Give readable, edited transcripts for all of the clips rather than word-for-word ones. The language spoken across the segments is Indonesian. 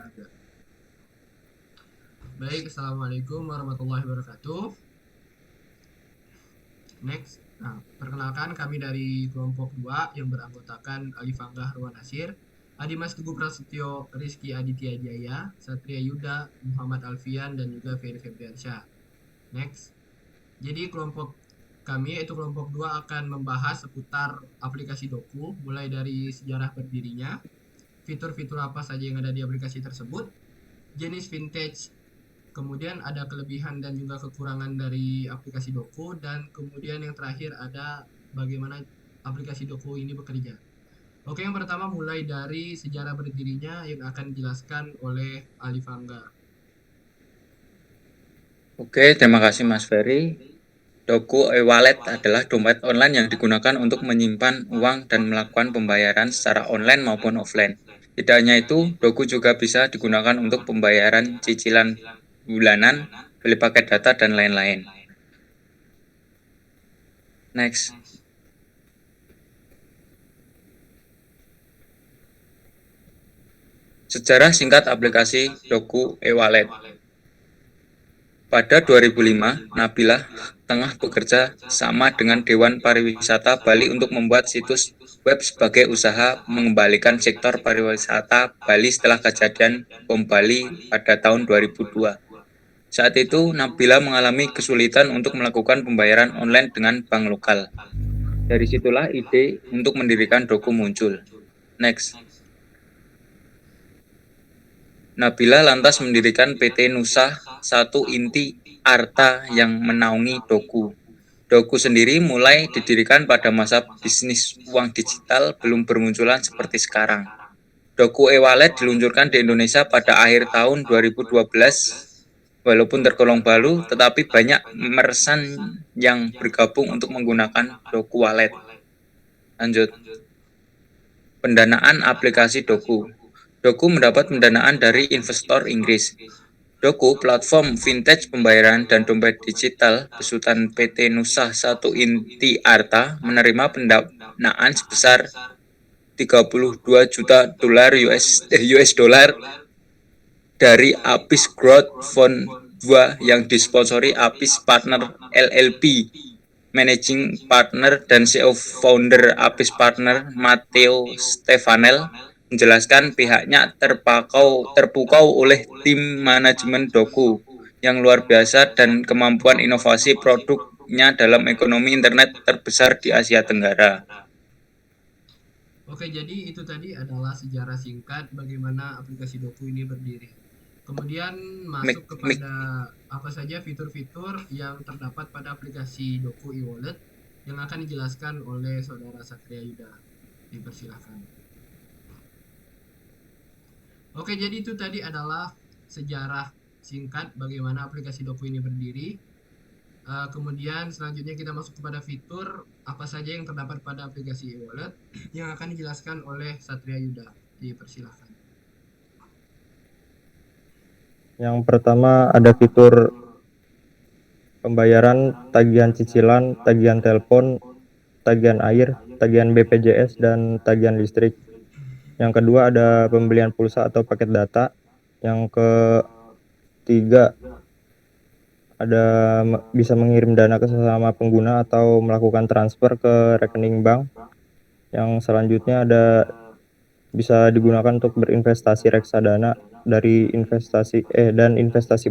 berolahraga. Baik, Assalamualaikum warahmatullahi wabarakatuh. Next, nah, perkenalkan kami dari kelompok 2 yang beranggotakan Alif Angga Harwan Nasir, Adimas Teguh Prasetyo, Rizky Aditya Jaya, Satria Yuda, Muhammad Alfian, dan juga Ferry Febriansyah. Next, jadi kelompok kami yaitu kelompok 2 akan membahas seputar aplikasi Doku, mulai dari sejarah berdirinya, fitur-fitur apa saja yang ada di aplikasi tersebut, jenis vintage, kemudian ada kelebihan dan juga kekurangan dari aplikasi Doku, dan kemudian yang terakhir ada bagaimana aplikasi Doku ini bekerja. Oke, yang pertama mulai dari sejarah berdirinya yang akan dijelaskan oleh Alif Angga. Oke, terima kasih Mas Ferry. Doku e-wallet adalah dompet online yang digunakan untuk menyimpan uang dan melakukan pembayaran secara online maupun offline. Tidak hanya itu, Doku juga bisa digunakan untuk pembayaran cicilan bulanan, beli paket data, dan lain-lain. Next. Sejarah singkat aplikasi Doku e-wallet. Pada 2005, Nabila tengah bekerja sama dengan Dewan Pariwisata Bali untuk membuat situs web sebagai usaha mengembalikan sektor pariwisata Bali setelah kejadian bom Bali pada tahun 2002. Saat itu, Nabila mengalami kesulitan untuk melakukan pembayaran online dengan bank lokal. Dari situlah ide untuk mendirikan Doku muncul. Next. Nabila lantas mendirikan PT Nusa 1 Inti Arta yang menaungi Doku. Doku sendiri mulai didirikan pada masa bisnis uang digital belum bermunculan seperti sekarang. Doku e-wallet diluncurkan di Indonesia pada akhir tahun 2012. Walaupun tergolong baru, tetapi banyak merchant yang bergabung untuk menggunakan Doku Wallet. Lanjut. Pendanaan aplikasi Doku. Doku mendapat pendanaan dari investor Inggris. Doku, platform vintage pembayaran dan dompet digital besutan PT Nusa 1 Inti Arta, menerima pendanaan sebesar 32 juta dolar US dollar dari Apis Growth Fund 2 yang disponsori Apis Partner LLP. Managing Partner dan CEO founder Apis Partner Matteo Stefanel menjelaskan pihaknya terpukau oleh tim manajemen Doku yang luar biasa dan kemampuan inovasi produknya dalam ekonomi internet terbesar di Asia Tenggara. Oke, jadi itu tadi adalah sejarah singkat bagaimana aplikasi Doku ini berdiri. Kemudian masuk kepada apa saja fitur-fitur yang terdapat pada aplikasi Doku e-wallet yang akan dijelaskan oleh saudara Satria Yuda. Dipersilahkan. Oke, jadi itu tadi adalah sejarah singkat bagaimana aplikasi Doku ini berdiri. Kemudian selanjutnya kita masuk kepada fitur apa saja yang terdapat pada aplikasi e-wallet yang akan dijelaskan oleh Satria Yuda. Dipersilahkan. Yang pertama ada fitur pembayaran tagihan cicilan, tagihan telepon, tagihan air, tagihan BPJS, dan tagihan listrik. Yang kedua ada pembelian pulsa atau paket data. Yang ketiga ada bisa mengirim dana ke sesama pengguna atau melakukan transfer ke rekening bank. Yang selanjutnya ada bisa digunakan untuk berinvestasi reksadana dari investasi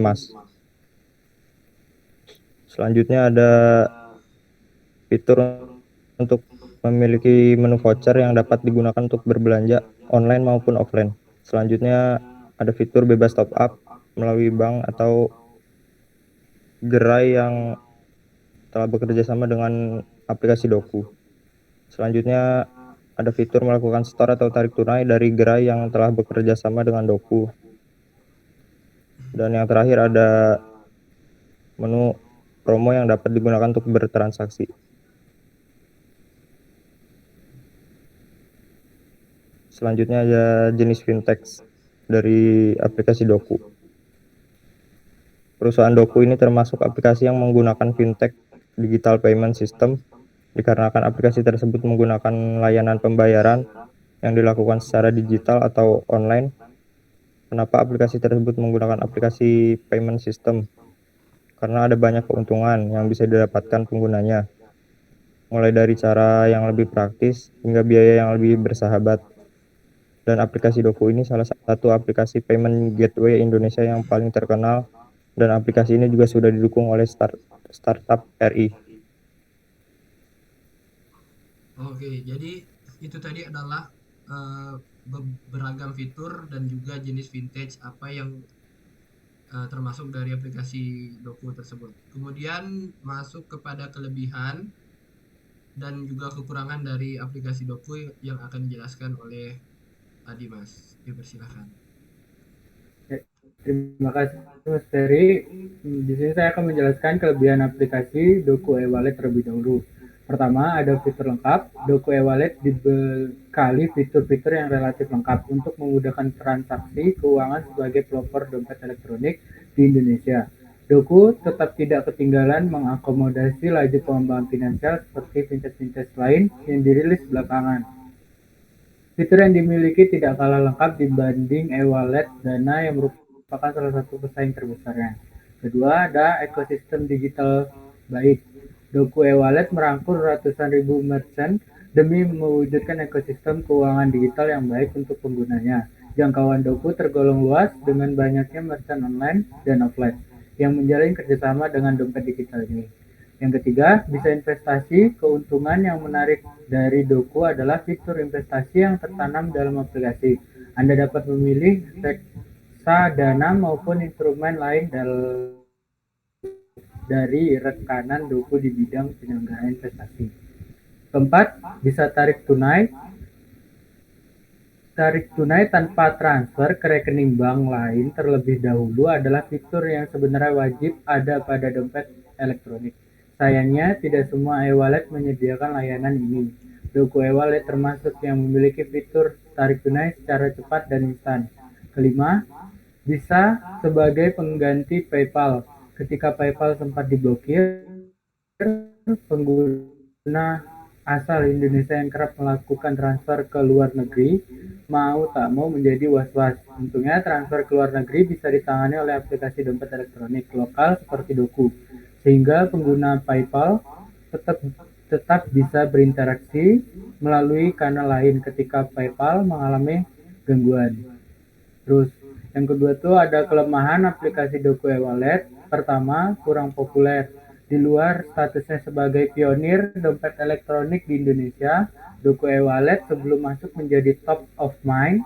emas. Selanjutnya ada fitur untuk memiliki menu voucher yang dapat digunakan untuk berbelanja online maupun offline. Selanjutnya ada fitur bebas top up melalui bank atau gerai yang telah bekerja sama dengan aplikasi Doku. Selanjutnya ada fitur melakukan store atau tarik tunai dari gerai yang telah bekerja sama dengan Doku. Dan yang terakhir ada menu promo yang dapat digunakan untuk bertransaksi. Selanjutnya ada jenis fintech dari aplikasi Doku. Perusahaan Doku ini termasuk aplikasi yang menggunakan fintech digital payment system dikarenakan aplikasi tersebut menggunakan layanan pembayaran yang dilakukan secara digital atau online. Kenapa aplikasi tersebut menggunakan aplikasi payment system? Karena ada banyak keuntungan yang bisa didapatkan penggunanya, mulai dari cara yang lebih praktis hingga biaya yang lebih bersahabat. Dan aplikasi Doku ini salah satu aplikasi payment gateway Indonesia yang paling terkenal, dan aplikasi ini juga sudah didukung oleh startup RI. Oke, jadi itu tadi adalah beragam fitur dan juga jenis vintage apa yang termasuk dari aplikasi Doku tersebut. Kemudian masuk kepada kelebihan dan juga kekurangan dari aplikasi Doku yang akan dijelaskan oleh Dimas. Dipersilahkan. Terima kasih Mas Ferry. Di sini saya akan menjelaskan kelebihan aplikasi Doku e-wallet terlebih dahulu. Pertama, ada fitur lengkap. Doku e-wallet dibekali fitur-fitur yang relatif lengkap untuk memudahkan transaksi keuangan sebagai pelopor dompet elektronik di Indonesia. Doku tetap tidak ketinggalan mengakomodasi laju pengembangan finansial seperti fintech-fintech lain yang dirilis belakangan. Fitur yang dimiliki tidak kalah lengkap dibanding e-wallet Dana yang merupakan salah satu pesaing terbesarnya. Kedua, ada ekosistem digital baik. Doku e-wallet merangkul ratusan ribu merchant demi mewujudkan ekosistem keuangan digital yang baik untuk penggunanya. Jangkauan Doku tergolong luas dengan banyaknya merchant online dan offline yang menjalin kerjasama dengan dompet digital ini. Yang ketiga, bisa investasi. Keuntungan yang menarik dari Doku adalah fitur investasi yang tertanam dalam aplikasi. Anda dapat memilih reksadana maupun instrumen lain dari rekanan Doku di bidang penyelenggaraan investasi. Keempat, bisa tarik tunai. Tarik tunai tanpa transfer ke rekening bank lain terlebih dahulu adalah fitur yang sebenarnya wajib ada pada dompet elektronik. Sayangnya, tidak semua e-wallet menyediakan layanan ini. Doku e-wallet termasuk yang memiliki fitur tarik tunai secara cepat dan instan. Kelima, bisa sebagai pengganti PayPal. Ketika PayPal sempat diblokir, pengguna asal Indonesia yang kerap melakukan transfer ke luar negeri mau tak mau menjadi was-was. Untungnya transfer ke luar negeri bisa ditangani oleh aplikasi dompet elektronik lokal seperti Doku, sehingga pengguna PayPal tetap bisa berinteraksi melalui kanal lain ketika PayPal mengalami gangguan. Terus yang kedua tuh ada kelemahan aplikasi Doku e-wallet. Pertama, kurang populer. Di luar statusnya sebagai pionir dompet elektronik di Indonesia, Doku e-wallet sebelum masuk menjadi top of mind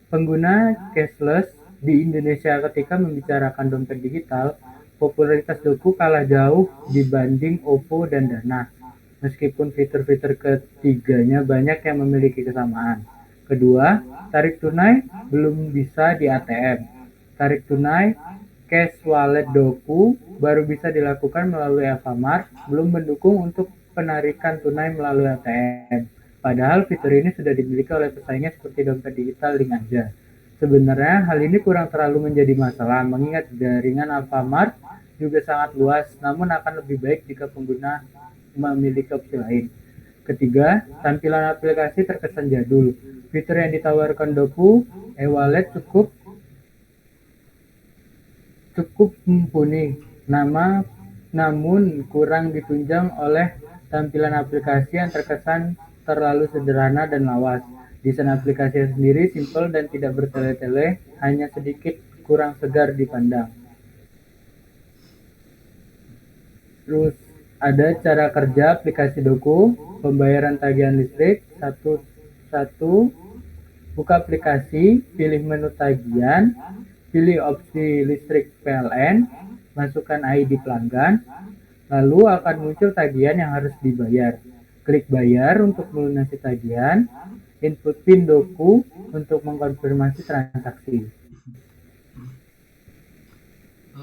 pengguna cashless di Indonesia. Ketika membicarakan dompet digital, popularitas Doku kalah jauh dibanding OVO dan Dana. Meskipun fitur-fitur ketiganya banyak yang memiliki kesamaan. Kedua, tarik tunai belum bisa di ATM. Tarik tunai cash wallet Doku baru bisa dilakukan melalui Alfamart, belum mendukung untuk penarikan tunai melalui ATM. Padahal fitur ini sudah dimiliki oleh pesaingnya seperti dompet digital Link Aja. Sebenarnya hal ini kurang terlalu menjadi masalah, mengingat jaringan Alfamart juga sangat luas, namun akan lebih baik jika pengguna memiliki opsi lain. Ketiga, tampilan aplikasi terkesan jadul. Fitur yang ditawarkan Doku e-wallet cukup mumpuni, namun kurang ditunjang oleh tampilan aplikasi yang terkesan terlalu sederhana dan lawas. Desain aplikasi sendiri simpel dan tidak bertele-tele, hanya sedikit kurang segar dipandang. Terus ada cara kerja aplikasi Doku, pembayaran tagihan listrik. Satu, buka aplikasi, pilih menu tagihan, pilih opsi listrik PLN, masukkan ID pelanggan, lalu akan muncul tagihan yang harus dibayar. Klik bayar untuk melunasi tagihan, input PIN Doku untuk mengkonfirmasi transaksi.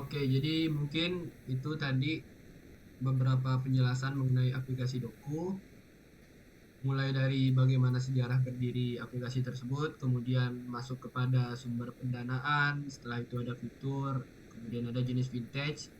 Oke, jadi mungkin itu tadi beberapa penjelasan mengenai aplikasi Doku, mulai dari bagaimana sejarah berdiri aplikasi tersebut, kemudian masuk kepada sumber pendanaan, setelah itu ada fitur, kemudian ada jenis vintage,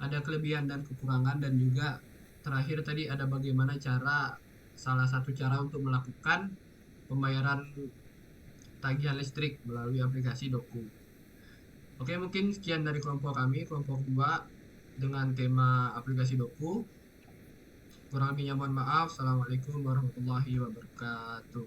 ada kelebihan dan kekurangan, dan juga terakhir tadi ada bagaimana salah satu cara untuk melakukan pembayaran tagihan listrik melalui aplikasi Doku. Oke, mungkin sekian dari kelompok kami, kelompok 2 dengan tema aplikasi Doku. Kurang lebihnya mohon maaf. Assalamualaikum warahmatullahi wabarakatuh.